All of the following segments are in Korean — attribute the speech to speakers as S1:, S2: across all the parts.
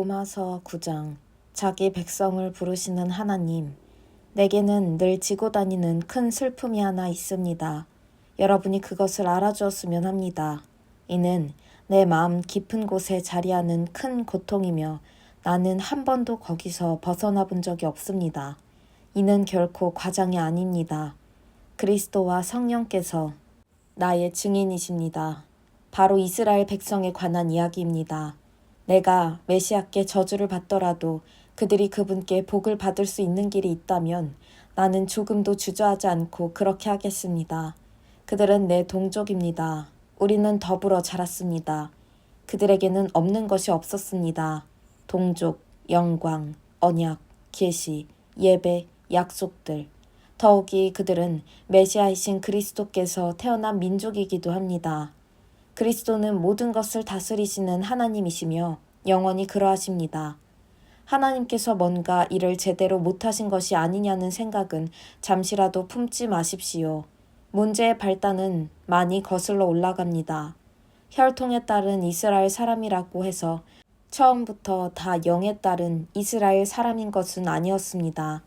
S1: 로마서 9장. 자기 백성을 부르시는 하나님. 내게는 늘 지고 다니는 큰 슬픔이 하나 있습니다. 여러분이 그것을 알아주었으면 합니다. 이는 내 마음 깊은 곳에 자리하는 큰 고통이며 나는 한 번도 거기서 벗어나 본 적이 없습니다. 이는 결코 과장이 아닙니다. 그리스도와 성령께서 나의 증인이십니다. 바로 이스라엘 백성에 관한 이야기입니다. 내가 메시아께 저주를 받더라도 그들이 그분께 복을 받을 수 있는 길이 있다면 나는 조금도 주저하지 않고 그렇게 하겠습니다. 그들은 내 동족입니다. 우리는 더불어 자랐습니다. 그들에게는 없는 것이 없었습니다. 동족, 영광, 언약, 계시, 예배, 약속들. 더욱이 그들은 메시아이신 그리스도께서 태어난 민족이기도 합니다. 그리스도는 모든 것을 다스리시는 하나님이시며 영원히 그러하십니다. 하나님께서 뭔가 일을 제대로 못하신 것이 아니냐는 생각은 잠시라도 품지 마십시오. 문제의 발단은 많이 거슬러 올라갑니다. 혈통에 따른 이스라엘 사람이라고 해서 처음부터 다 영에 따른 이스라엘 사람인 것은 아니었습니다.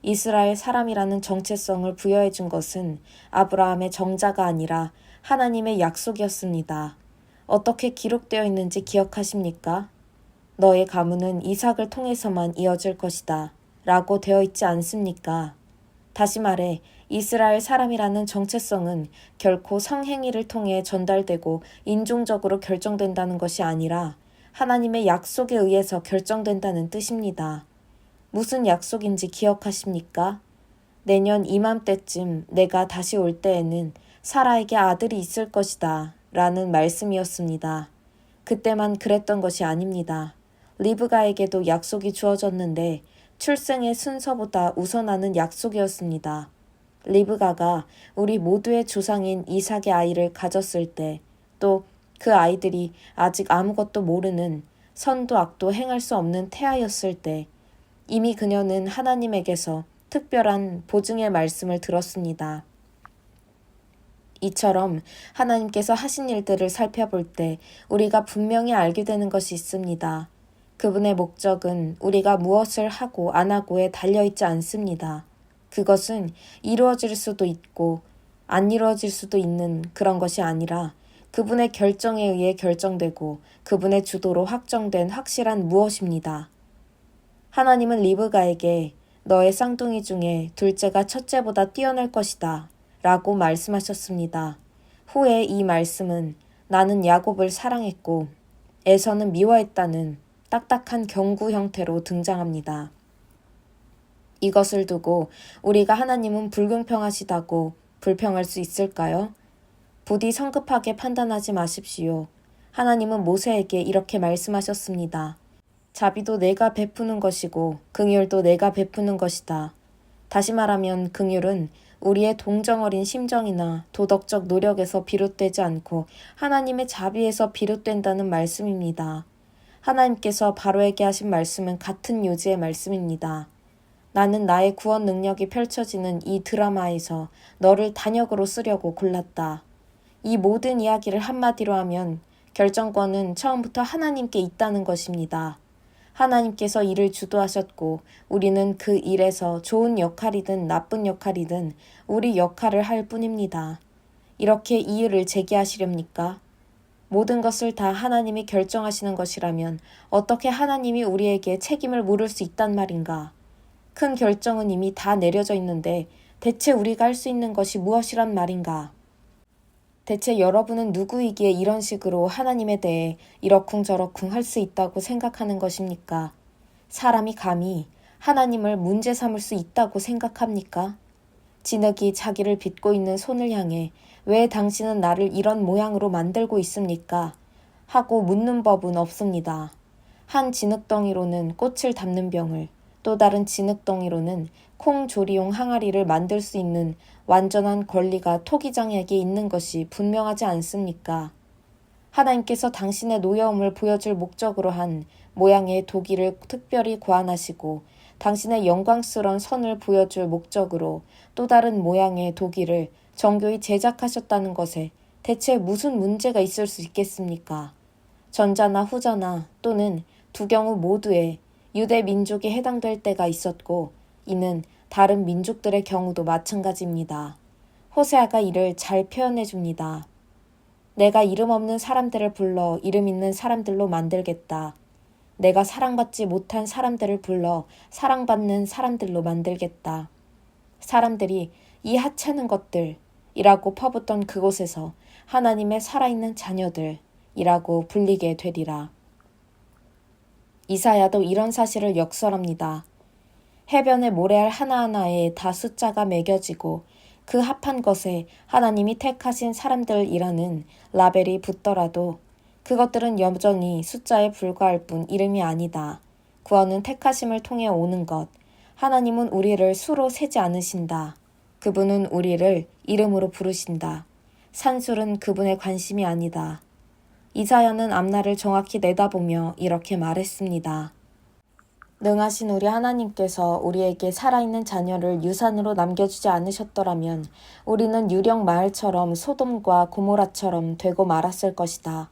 S1: 이스라엘 사람이라는 정체성을 부여해 준 것은 아브라함의 정자가 아니라 하나님의 약속이었습니다. 어떻게 기록되어 있는지 기억하십니까? 너의 가문은 이삭을 통해서만 이어질 것이다 라고 되어 있지 않습니까? 다시 말해 이스라엘 사람이라는 정체성은 결코 성행위를 통해 전달되고 인종적으로 결정된다는 것이 아니라 하나님의 약속에 의해서 결정된다는 뜻입니다. 무슨 약속인지 기억하십니까? 내년 이맘때쯤 내가 다시 올 때에는 사라에게 아들이 있을 것이다 라는 말씀이었습니다. 그때만 그랬던 것이 아닙니다. 리브가에게도 약속이 주어졌는데 출생의 순서보다 우선하는 약속이었습니다. 리브가가 우리 모두의 조상인 이삭의 아이를 가졌을 때, 또 그 아이들이 아직 아무것도 모르는 선도 악도 행할 수 없는 태아였을 때, 이미 그녀는 하나님에게서 특별한 보증의 말씀을 들었습니다. 이처럼 하나님께서 하신 일들을 살펴볼 때 우리가 분명히 알게 되는 것이 있습니다. 그분의 목적은 우리가 무엇을 하고 안 하고에 달려있지 않습니다. 그것은 이루어질 수도 있고 안 이루어질 수도 있는 그런 것이 아니라 그분의 결정에 의해 결정되고 그분의 주도로 확정된 확실한 무엇입니다. 하나님은 리브가에게 너의 쌍둥이 중에 둘째가 첫째보다 뛰어날 것이다 라고 말씀하셨습니다. 후에 이 말씀은 나는 야곱을 사랑했고 에서는 미워했다는 딱딱한 경고 형태로 등장합니다. 이것을 두고 우리가 하나님은 불공평하시다고 불평할 수 있을까요? 부디 성급하게 판단하지 마십시오. 하나님은 모세에게 이렇게 말씀하셨습니다. 자비도 내가 베푸는 것이고 긍휼도 내가 베푸는 것이다. 다시 말하면 긍휼은 우리의 동정어린 심정이나 도덕적 노력에서 비롯되지 않고 하나님의 자비에서 비롯된다는 말씀입니다. 하나님께서 바로에게 하신 말씀은 같은 요지의 말씀입니다. 나는 나의 구원 능력이 펼쳐지는 이 드라마에서 너를 단역으로 쓰려고 골랐다. 이 모든 이야기를 한마디로 하면 결정권은 처음부터 하나님께 있다는 것입니다. 하나님께서 일을 주도하셨고 우리는 그 일에서 좋은 역할이든 나쁜 역할이든 우리 역할을 할 뿐입니다. 이렇게 이유를 제기하시렵니까? 모든 것을 다 하나님이 결정하시는 것이라면 어떻게 하나님이 우리에게 책임을 물을 수 있단 말인가? 큰 결정은 이미 다 내려져 있는데 대체 우리가 할 수 있는 것이 무엇이란 말인가? 대체 여러분은 누구이기에 이런 식으로 하나님에 대해 이러쿵저러쿵 할 수 있다고 생각하는 것입니까? 사람이 감히 하나님을 문제 삼을 수 있다고 생각합니까? 진흙이 자기를 빚고 있는 손을 향해 왜 당신은 나를 이런 모양으로 만들고 있습니까? 하고 묻는 법은 없습니다. 한 진흙덩이로는 꽃을 담는 병을, 또 다른 진흙덩이로는 콩조리용 항아리를 만들 수 있는 완전한 권리가 토기장에게 있는 것이 분명하지 않습니까? 하나님께서 당신의 노여움을 보여줄 목적으로 한 모양의 도기를 특별히 고안하시고 당신의 영광스러운 선을 보여줄 목적으로 또 다른 모양의 도기를 정교히 제작하셨다는 것에 대체 무슨 문제가 있을 수 있겠습니까? 전자나 후자나 또는 두 경우 모두에 유대 민족이 해당될 때가 있었고 이는 다른 민족들의 경우도 마찬가지입니다. 호세아가 이를 잘 표현해 줍니다. 내가 이름 없는 사람들을 불러 이름 있는 사람들로 만들겠다. 내가 사랑받지 못한 사람들을 불러 사랑받는 사람들로 만들겠다. 사람들이 이 하찮은 것들이라고 퍼붓던 그곳에서 하나님의 살아있는 자녀들이라고 불리게 되리라. 이사야도 이런 사실을 역설합니다. 해변의 모래알 하나하나에 다 숫자가 매겨지고 그 합한 것에 하나님이 택하신 사람들이라는 라벨이 붙더라도 그것들은 여전히 숫자에 불과할 뿐 이름이 아니다. 구원은 택하심을 통해 오는 것. 하나님은 우리를 수로 세지 않으신다. 그분은 우리를 이름으로 부르신다. 산술은 그분의 관심이 아니다. 이사야는 앞날을 정확히 내다보며 이렇게 말했습니다. 능하신 우리 하나님께서 우리에게 살아있는 자녀를 유산으로 남겨주지 않으셨더라면 우리는 유령 마을처럼 소돔과 고모라처럼 되고 말았을 것이다.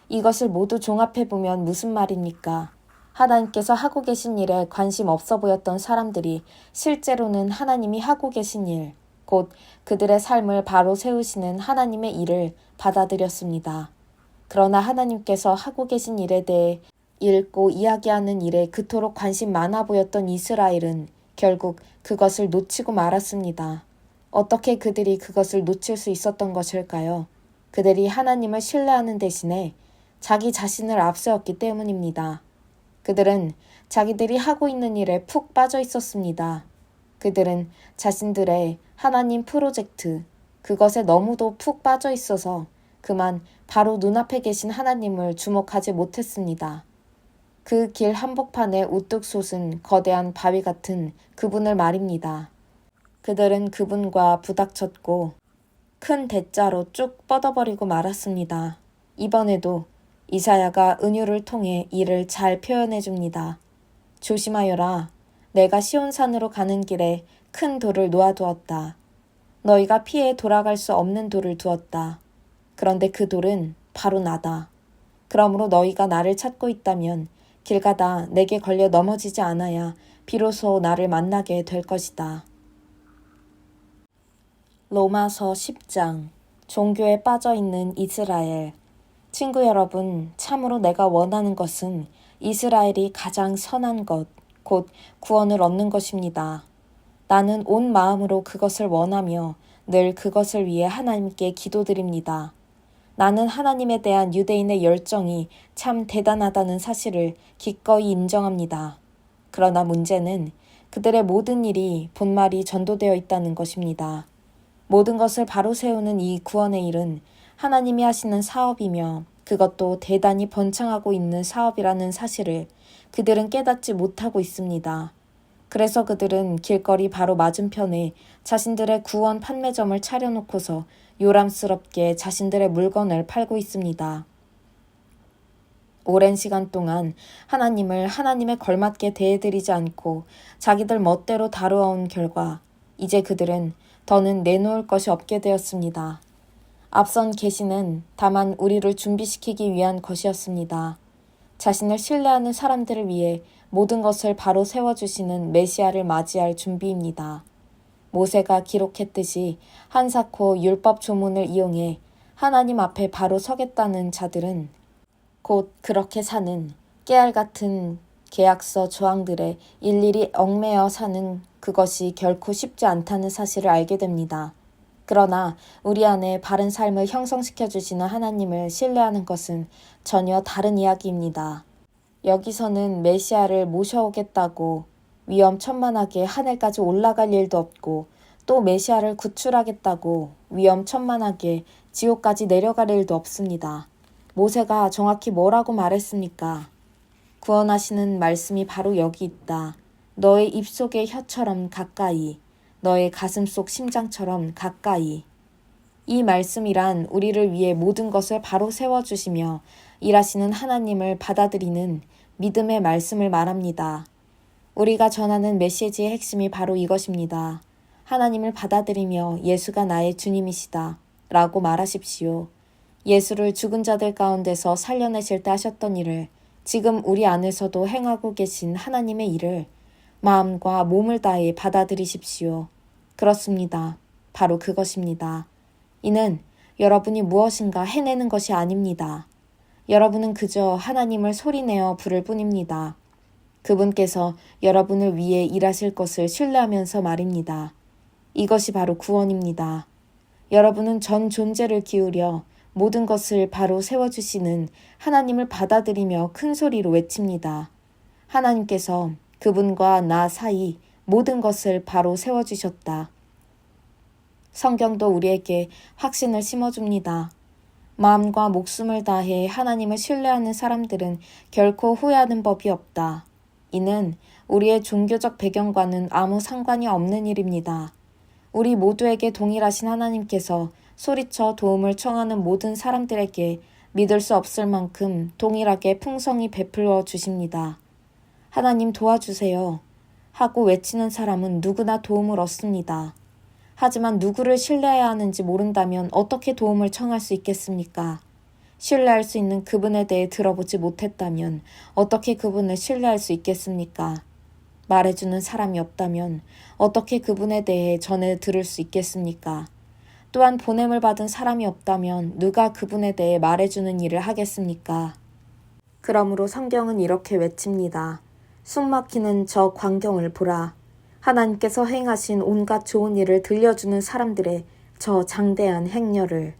S1: 이것을 모두 종합해보면 무슨 말입니까? 하나님께서 하고 계신 일에 관심 없어 보였던 사람들이 실제로는 하나님이 하고 계신 일, 곧 그들의 삶을 바로 세우시는 하나님의 일을 받아들였습니다. 그러나 하나님께서 하고 계신 일에 대해 읽고 이야기하는 일에 그토록 관심 많아 보였던 이스라엘은 결국 그것을 놓치고 말았습니다. 어떻게 그들이 그것을 놓칠 수 있었던 것일까요? 그들이 하나님을 신뢰하는 대신에 자기 자신을 앞세웠기 때문입니다. 그들은 자기들이 하고 있는 일에 푹 빠져 있었습니다. 그들은 자신들의 하나님 프로젝트, 그것에 너무도 푹 빠져 있어서 그만 바로 눈앞에 계신 하나님을 주목하지 못했습니다. 그 길 한복판에 우뚝 솟은 거대한 바위 같은 그분을 말입니다. 그들은 그분과 부닥쳤고 큰 대자로 쭉 뻗어버리고 말았습니다. 이번에도 이사야가 은유를 통해 이를 잘 표현해 줍니다. 조심하여라. 내가 시온산으로 가는 길에 큰 돌을 놓아두었다. 너희가 피해 돌아갈 수 없는 돌을 두었다. 그런데 그 돌은 바로 나다. 그러므로 너희가 나를 찾고 있다면 길 가다 내게 걸려 넘어지지 않아야 비로소 나를 만나게 될 것이다. 로마서 10장. 종교에 빠져있는 이스라엘. 친구 여러분, 참으로 내가 원하는 것은 이스라엘이 가장 선한 것, 곧 구원을 얻는 것입니다. 나는 온 마음으로 그것을 원하며 늘 그것을 위해 하나님께 기도드립니다. 나는 하나님에 대한 유대인의 열정이 참 대단하다는 사실을 기꺼이 인정합니다. 그러나 문제는 그들의 모든 일이 본말이 전도되어 있다는 것입니다. 모든 것을 바로 세우는 이 구원의 일은 하나님이 하시는 사업이며 그것도 대단히 번창하고 있는 사업이라는 사실을 그들은 깨닫지 못하고 있습니다. 그래서 그들은 길거리 바로 맞은편에 자신들의 구원 판매점을 차려놓고서 요람스럽게 자신들의 물건을 팔고 있습니다. 오랜 시간 동안 하나님을 하나님에 걸맞게 대해드리지 않고 자기들 멋대로 다루어온 결과 이제 그들은 더는 내놓을 것이 없게 되었습니다. 앞선 계시는 다만 우리를 준비시키기 위한 것이었습니다. 자신을 신뢰하는 사람들을 위해 모든 것을 바로 세워주시는 메시아를 맞이할 준비입니다. 모세가 기록했듯이 한사코 율법 조문을 이용해 하나님 앞에 바로 서겠다는 자들은 곧 그렇게 사는 깨알 같은 계약서 조항들에 일일이 얽매여 사는 그것이 결코 쉽지 않다는 사실을 알게 됩니다. 그러나 우리 안에 바른 삶을 형성시켜 주시는 하나님을 신뢰하는 것은 전혀 다른 이야기입니다. 여기서는 메시아를 모셔오겠다고 위험천만하게 하늘까지 올라갈 일도 없고 또 메시아를 구출하겠다고 위험천만하게 지옥까지 내려갈 일도 없습니다. 모세가 정확히 뭐라고 말했습니까? 구원하시는 말씀이 바로 여기 있다. 너의 입속의 혀처럼 가까이, 너의 가슴속 심장처럼 가까이. 이 말씀이란 우리를 위해 모든 것을 바로 세워주시며 일하시는 하나님을 받아들이는 믿음의 말씀을 말합니다. 우리가 전하는 메시지의 핵심이 바로 이것입니다. 하나님을 받아들이며 예수가 나의 주님이시다 라고 말하십시오. 예수를 죽은 자들 가운데서 살려내실 때 하셨던 일을 지금 우리 안에서도 행하고 계신 하나님의 일을 마음과 몸을 다해 받아들이십시오. 그렇습니다. 바로 그것입니다. 이는 여러분이 무엇인가 해내는 것이 아닙니다. 여러분은 그저 하나님을 소리내어 부를 뿐입니다. 그분께서 여러분을 위해 일하실 것을 신뢰하면서 말입니다. 이것이 바로 구원입니다. 여러분은 전 존재를 기울여 모든 것을 바로 세워주시는 하나님을 받아들이며 큰 소리로 외칩니다. 하나님께서 그분과 나 사이 모든 것을 바로 세워주셨다. 성경도 우리에게 확신을 심어줍니다. 마음과 목숨을 다해 하나님을 신뢰하는 사람들은 결코 후회하는 법이 없다. 이는 우리의 종교적 배경과는 아무 상관이 없는 일입니다. 우리 모두에게 동일하신 하나님께서 소리쳐 도움을 청하는 모든 사람들에게 믿을 수 없을 만큼 동일하게 풍성히 베풀어 주십니다. 하나님 도와주세요 하고 외치는 사람은 누구나 도움을 얻습니다. 하지만 누구를 신뢰해야 하는지 모른다면 어떻게 도움을 청할 수 있겠습니까? 신뢰할 수 있는 그분에 대해 들어보지 못했다면 어떻게 그분을 신뢰할 수 있겠습니까? 말해주는 사람이 없다면 어떻게 그분에 대해 전해 들을 수 있겠습니까? 또한 보냄을 받은 사람이 없다면 누가 그분에 대해 말해주는 일을 하겠습니까? 그러므로 성경은 이렇게 외칩니다. 숨막히는 저 광경을 보라. 하나님께서 행하신 온갖 좋은 일을 들려주는 사람들의 저 장대한 행렬을.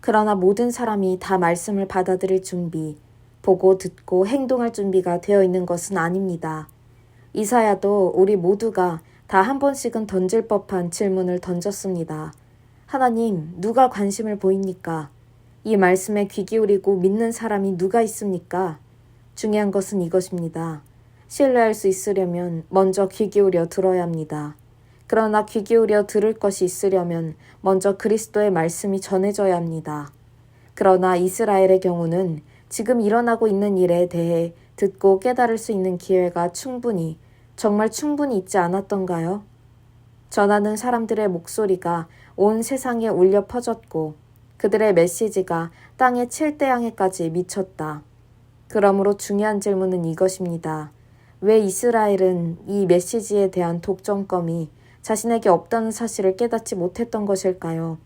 S1: 그러나 모든 사람이 다 말씀을 받아들일 준비, 보고 듣고 행동할 준비가 되어 있는 것은 아닙니다. 이사야도 우리 모두가 다 한 번씩은 던질 법한 질문을 던졌습니다. 하나님, 누가 관심을 보입니까? 이 말씀에 귀 기울이고 믿는 사람이 누가 있습니까? 중요한 것은 이것입니다. 신뢰할 수 있으려면 먼저 귀 기울여 들어야 합니다. 그러나 귀 기울여 들을 것이 있으려면 먼저 그리스도의 말씀이 전해져야 합니다. 그러나 이스라엘의 경우는 지금 일어나고 있는 일에 대해 듣고 깨달을 수 있는 기회가 정말 충분히 있지 않았던가요? 전하는 사람들의 목소리가 온 세상에 울려 퍼졌고 그들의 메시지가 땅의 칠대양에까지 미쳤다. 그러므로 중요한 질문은 이것입니다. 왜 이스라엘은 이 메시지에 대한 독점권이 자신에게 없다는 사실을 깨닫지 못했던 것일까요?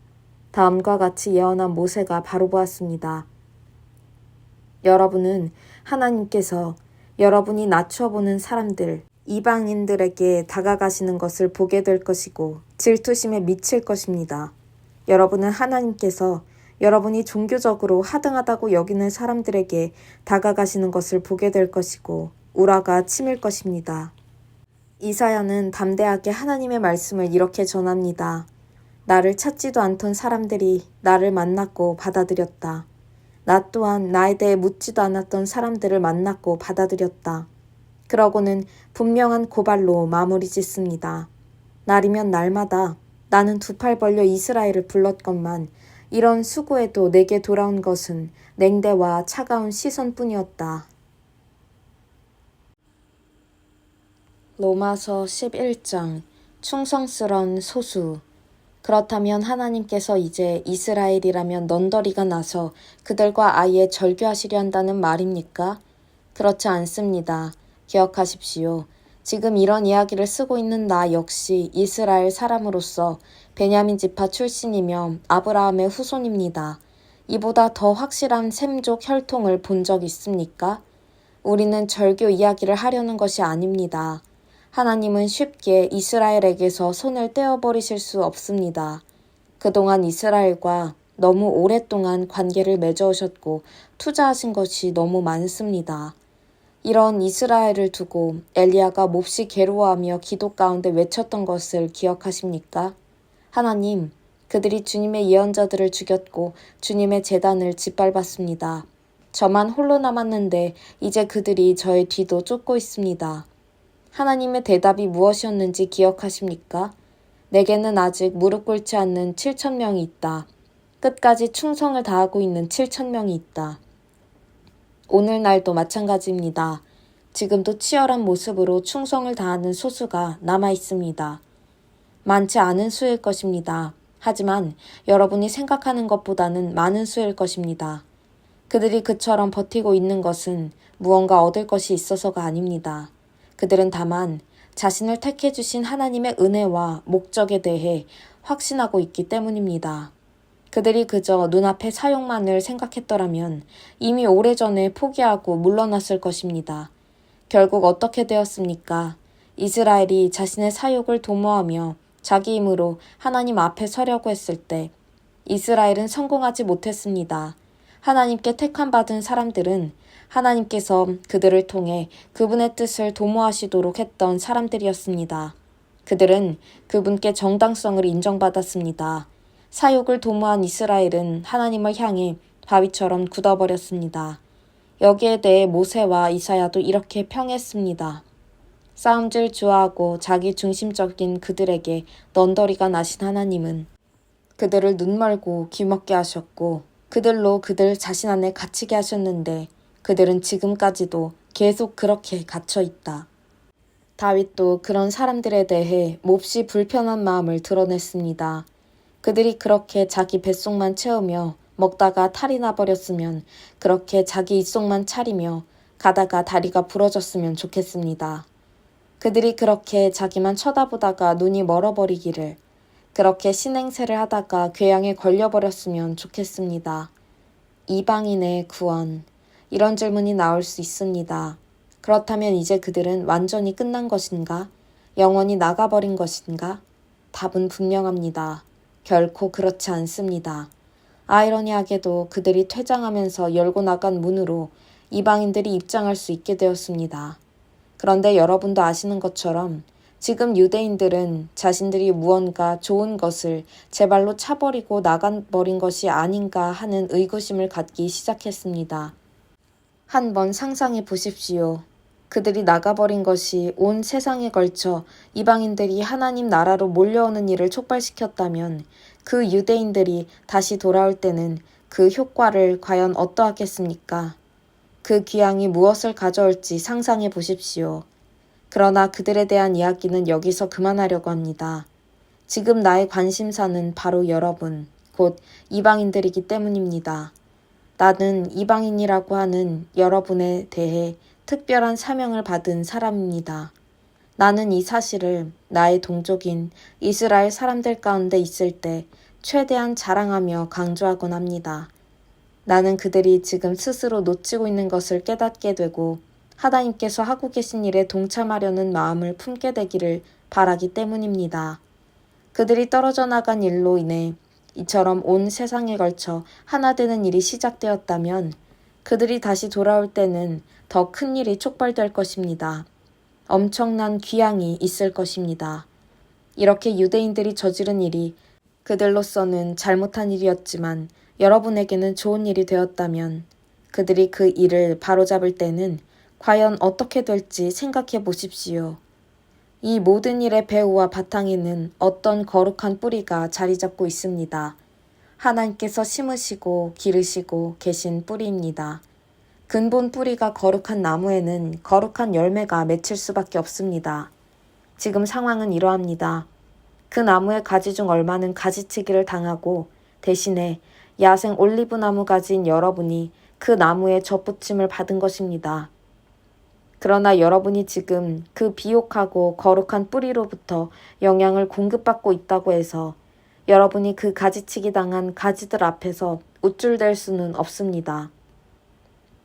S1: 다음과 같이 예언한 모세가 바로 보았습니다. 여러분은 하나님께서 여러분이 낮춰보는 사람들, 이방인들에게 다가가시는 것을 보게 될 것이고 질투심에 미칠 것입니다. 여러분은 하나님께서 여러분이 종교적으로 하등하다고 여기는 사람들에게 다가가시는 것을 보게 될 것이고 우라가 치밀 것입니다. 이사야는 담대하게 하나님의 말씀을 이렇게 전합니다. 나를 찾지도 않던 사람들이 나를 만났고 받아들였다. 나 또한 나에 대해 묻지도 않았던 사람들을 만났고 받아들였다. 그러고는 분명한 고발로 마무리 짓습니다. 날이면 날마다 나는 두 팔 벌려 이스라엘을 불렀건만 이런 수고에도 내게 돌아온 것은 냉대와 차가운 시선뿐이었다. 로마서 11장 충성스런 소수. 그렇다면 하나님께서 이제 이스라엘이라면 넌더리가 나서 그들과 아예 절교하시려 한다는 말입니까? 그렇지 않습니다. 기억하십시오. 지금 이런 이야기를 쓰고 있는 나 역시 이스라엘 사람으로서 베냐민 지파 출신이며 아브라함의 후손입니다. 이보다 더 확실한 셈족 혈통을 본 적 있습니까? 우리는 절교 이야기를 하려는 것이 아닙니다. 하나님은 쉽게 이스라엘에게서 손을 떼어버리실 수 없습니다. 그동안 이스라엘과 너무 오랫동안 관계를 맺어오셨고 투자하신 것이 너무 많습니다. 이런 이스라엘을 두고 엘리야가 몹시 괴로워하며 기도 가운데 외쳤던 것을 기억하십니까? 하나님, 그들이 주님의 예언자들을 죽였고 주님의 제단을 짓밟았습니다. 저만 홀로 남았는데 이제 그들이 저의 뒤도 쫓고 있습니다. 하나님의 대답이 무엇이었는지 기억하십니까? 내게는 아직 무릎 꿇지 않는 7,000명이 있다. 끝까지 충성을 다하고 있는 7,000명이 있다. 오늘날도 마찬가지입니다. 지금도 치열한 모습으로 충성을 다하는 소수가 남아 있습니다. 많지 않은 수일 것입니다. 하지만 여러분이 생각하는 것보다는 많은 수일 것입니다. 그들이 그처럼 버티고 있는 것은 무언가 얻을 것이 있어서가 아닙니다. 그들은 다만 자신을 택해 주신 하나님의 은혜와 목적에 대해 확신하고 있기 때문입니다. 그들이 그저 눈앞의 사욕만을 생각했더라면 이미 오래전에 포기하고 물러났을 것입니다. 결국 어떻게 되었습니까? 이스라엘이 자신의 사욕을 도모하며 자기 힘으로 하나님 앞에 서려고 했을 때 이스라엘은 성공하지 못했습니다. 하나님께 택함받은 사람들은 하나님께서 그들을 통해 그분의 뜻을 도모하시도록 했던 사람들이었습니다. 그들은 그분께 정당성을 인정받았습니다. 사욕을 도모한 이스라엘은 하나님을 향해 바위처럼 굳어버렸습니다. 여기에 대해 모세와 이사야도 이렇게 평했습니다. 싸움질 좋아하고 자기 중심적인 그들에게 넌더리가 나신 하나님은 그들을 눈멀고 귀먹게 하셨고 그들로 그들 자신 안에 갇히게 하셨는데 그들은 지금까지도 계속 그렇게 갇혀 있다. 다윗도 그런 사람들에 대해 몹시 불편한 마음을 드러냈습니다. 그들이 그렇게 자기 뱃속만 채우며 먹다가 탈이 나버렸으면 그렇게 자기 입속만 차리며 가다가 다리가 부러졌으면 좋겠습니다. 그들이 그렇게 자기만 쳐다보다가 눈이 멀어버리기를 그렇게 신행세를 하다가 궤양에 걸려버렸으면 좋겠습니다. 이방인의 구원, 이런 질문이 나올 수 있습니다. 그렇다면 이제 그들은 완전히 끝난 것인가? 영원히 나가버린 것인가? 답은 분명합니다. 결코 그렇지 않습니다. 아이러니하게도 그들이 퇴장하면서 열고 나간 문으로 이방인들이 입장할 수 있게 되었습니다. 그런데 여러분도 아시는 것처럼 지금 유대인들은 자신들이 무언가 좋은 것을 제 발로 차버리고 나가버린 것이 아닌가 하는 의구심을 갖기 시작했습니다. 한번 상상해 보십시오. 그들이 나가버린 것이 온 세상에 걸쳐 이방인들이 하나님 나라로 몰려오는 일을 촉발시켰다면 그 유대인들이 다시 돌아올 때는 그 효과를 과연 어떠하겠습니까? 그 귀향이 무엇을 가져올지 상상해 보십시오. 그러나 그들에 대한 이야기는 여기서 그만하려고 합니다. 지금 나의 관심사는 바로 여러분, 곧 이방인들이기 때문입니다. 나는 이방인이라고 하는 여러분에 대해 특별한 사명을 받은 사람입니다. 나는 이 사실을 나의 동족인 이스라엘 사람들 가운데 있을 때 최대한 자랑하며 강조하곤 합니다. 나는 그들이 지금 스스로 놓치고 있는 것을 깨닫게 되고 하나님께서 하고 계신 일에 동참하려는 마음을 품게 되기를 바라기 때문입니다. 그들이 떨어져 나간 일로 인해 이처럼 온 세상에 걸쳐 하나 되는 일이 시작되었다면 그들이 다시 돌아올 때는 더 큰 일이 촉발될 것입니다. 엄청난 귀향이 있을 것입니다. 이렇게 유대인들이 저지른 일이 그들로서는 잘못한 일이었지만 여러분에게는 좋은 일이 되었다면 그들이 그 일을 바로잡을 때는 과연 어떻게 될지 생각해 보십시오. 이 모든 일의 배후와 바탕에는 어떤 거룩한 뿌리가 자리 잡고 있습니다. 하나님께서 심으시고 기르시고 계신 뿌리입니다. 근본 뿌리가 거룩한 나무에는 거룩한 열매가 맺힐 수밖에 없습니다. 지금 상황은 이러합니다. 그 나무의 가지 중 얼마는 가지치기를 당하고 대신에 야생 올리브 나무 가지인 여러분이 그 나무에 젖붙임을 받은 것입니다. 그러나 여러분이 지금 그 비옥하고 거룩한 뿌리로부터 영향을 공급받고 있다고 해서 여러분이 그 가지치기 당한 가지들 앞에서 우쭐댈 수는 없습니다.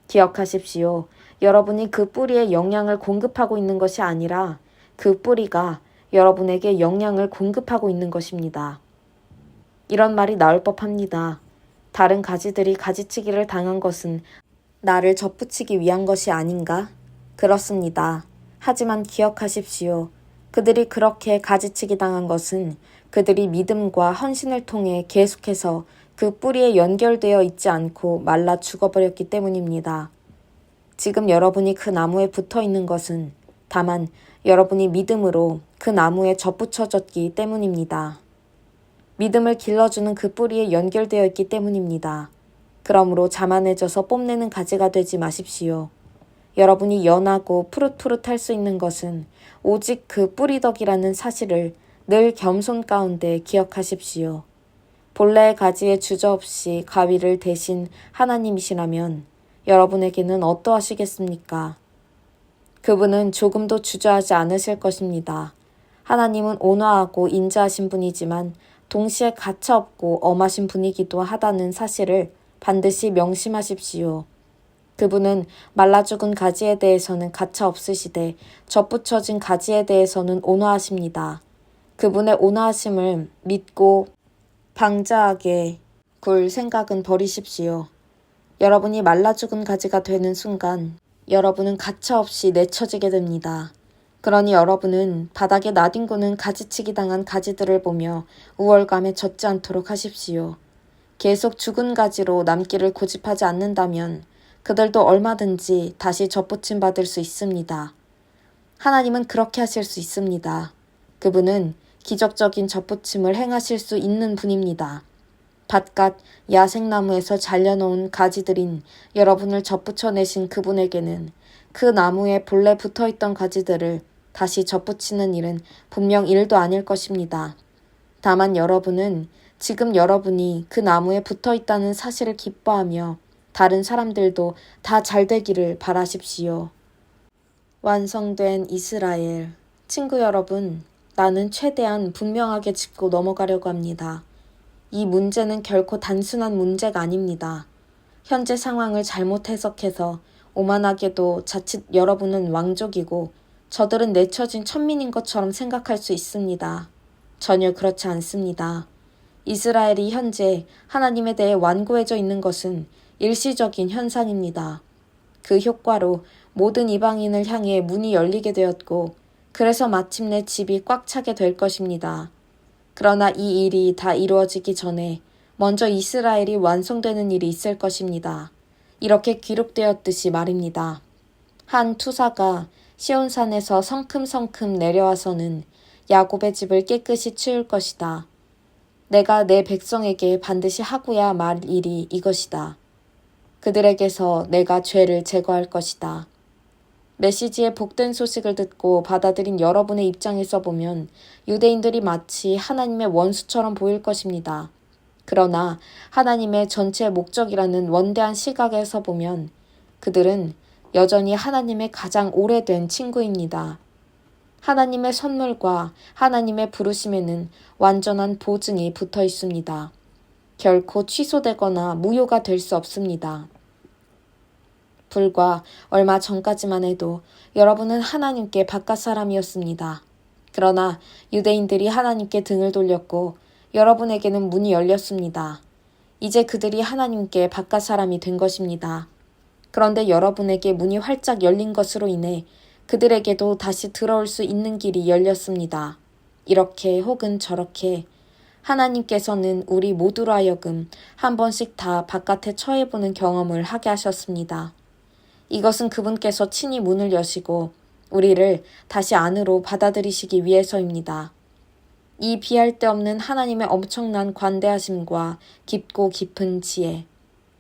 S1: 기억하십시오. 여러분이 그 뿌리에 영향을 공급하고 있는 것이 아니라 그 뿌리가 여러분에게 영향을 공급하고 있는 것입니다. 이런 말이 나올 법합니다. 다른 가지들이 가지치기를 당한 것은 나를 접붙이기 위한 것이 아닌가? 그렇습니다. 하지만 기억하십시오. 그들이 그렇게 가지치기 당한 것은 그들이 믿음과 헌신을 통해 계속해서 그 뿌리에 연결되어 있지 않고 말라 죽어버렸기 때문입니다. 지금 여러분이 그 나무에 붙어 있는 것은 다만 여러분이 믿음으로 그 나무에 접붙여졌기 때문입니다. 믿음을 길러주는 그 뿌리에 연결되어 있기 때문입니다. 그러므로 자만해져서 뽐내는 가지가 되지 마십시오. 여러분이 연하고 푸릇푸릇할 수 있는 것은 오직 그 뿌리덕이라는 사실을 늘 겸손 가운데 기억하십시오. 본래의 가지에 주저없이 가위를 대신 하나님이시라면 여러분에게는 어떠하시겠습니까? 그분은 조금도 주저하지 않으실 것입니다. 하나님은 온화하고 인자하신 분이지만 동시에 가차없고 엄하신 분이기도 하다는 사실을 반드시 명심하십시오. 그분은 말라 죽은 가지에 대해서는 가차 없으시되 접붙여진 가지에 대해서는 온화하십니다. 그분의 온화하심을 믿고 방자하게 굴 생각은 버리십시오. 여러분이 말라 죽은 가지가 되는 순간 여러분은 가차없이 내쳐지게 됩니다. 그러니 여러분은 바닥에 나뒹구는 가지치기 당한 가지들을 보며 우월감에 젖지 않도록 하십시오. 계속 죽은 가지로 남기를 고집하지 않는다면 그들도 얼마든지 다시 접붙임 받을 수 있습니다. 하나님은 그렇게 하실 수 있습니다. 그분은 기적적인 접붙임을 행하실 수 있는 분입니다. 밭갓 야생나무에서 잘려놓은 가지들인 여러분을 접붙여내신 그분에게는 그 나무에 본래 붙어있던 가지들을 다시 접붙이는 일은 분명 일도 아닐 것입니다. 다만 여러분은 지금 여러분이 그 나무에 붙어있다는 사실을 기뻐하며 다른 사람들도 다 잘되기를 바라십시오. 완성된 이스라엘. 친구 여러분, 나는 최대한 분명하게 짚고 넘어가려고 합니다. 이 문제는 결코 단순한 문제가 아닙니다. 현재 상황을 잘못 해석해서 오만하게도 자칫 여러분은 왕족이고 저들은 내쳐진 천민인 것처럼 생각할 수 있습니다. 전혀 그렇지 않습니다. 이스라엘이 현재 하나님에 대해 완고해져 있는 것은 일시적인 현상입니다. 그 효과로 모든 이방인을 향해 문이 열리게 되었고 그래서 마침내 집이 꽉 차게 될 것입니다. 그러나 이 일이 다 이루어지기 전에 먼저 이스라엘이 완성되는 일이 있을 것입니다. 이렇게 기록되었듯이 말입니다. 한 투사가 시온산에서 성큼성큼 내려와서는 야곱의 집을 깨끗이 치울 것이다. 내가 내 백성에게 반드시 하고야 말 일이 이것이다. 그들에게서 내가 죄를 제거할 것이다. 메시지의 복된 소식을 듣고 받아들인 여러분의 입장에서 보면 유대인들이 마치 하나님의 원수처럼 보일 것입니다. 그러나 하나님의 전체 목적이라는 원대한 시각에서 보면 그들은 여전히 하나님의 가장 오래된 친구입니다. 하나님의 선물과 하나님의 부르심에는 완전한 보증이 붙어 있습니다. 결코 취소되거나 무효가 될 수 없습니다. 불과 얼마 전까지만 해도 여러분은 하나님께 바깥 사람이었습니다. 그러나 유대인들이 하나님께 등을 돌렸고 여러분에게는 문이 열렸습니다. 이제 그들이 하나님께 바깥 사람이 된 것입니다. 그런데 여러분에게 문이 활짝 열린 것으로 인해 그들에게도 다시 들어올 수 있는 길이 열렸습니다. 이렇게 혹은 저렇게 하나님께서는 우리 모두로 하여금 한 번씩 다 바깥에 처해보는 경험을 하게 하셨습니다. 이것은 그분께서 친히 문을 여시고 우리를 다시 안으로 받아들이시기 위해서입니다. 이 비할 데 없는 하나님의 엄청난 관대하심과 깊고 깊은 지혜.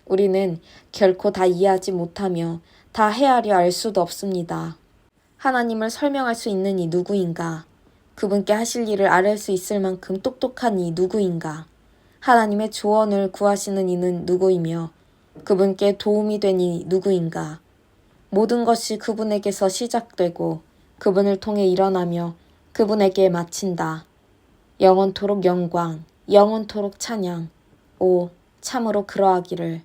S1: 우리는 결코 다 이해하지 못하며 다 헤아려 알 수도 없습니다. 하나님을 설명할 수 있는 이 누구인가? 그분께 하실 일을 아뢰 수 있을 만큼 똑똑한 이 누구인가? 하나님의 조언을 구하시는 이는 누구이며 그분께 도움이 된 이 누구인가? 모든 것이 그분에게서 시작되고 그분을 통해 일어나며 그분에게 마친다. 영원토록 영광, 영원토록 찬양. 오, 참으로 그러하기를.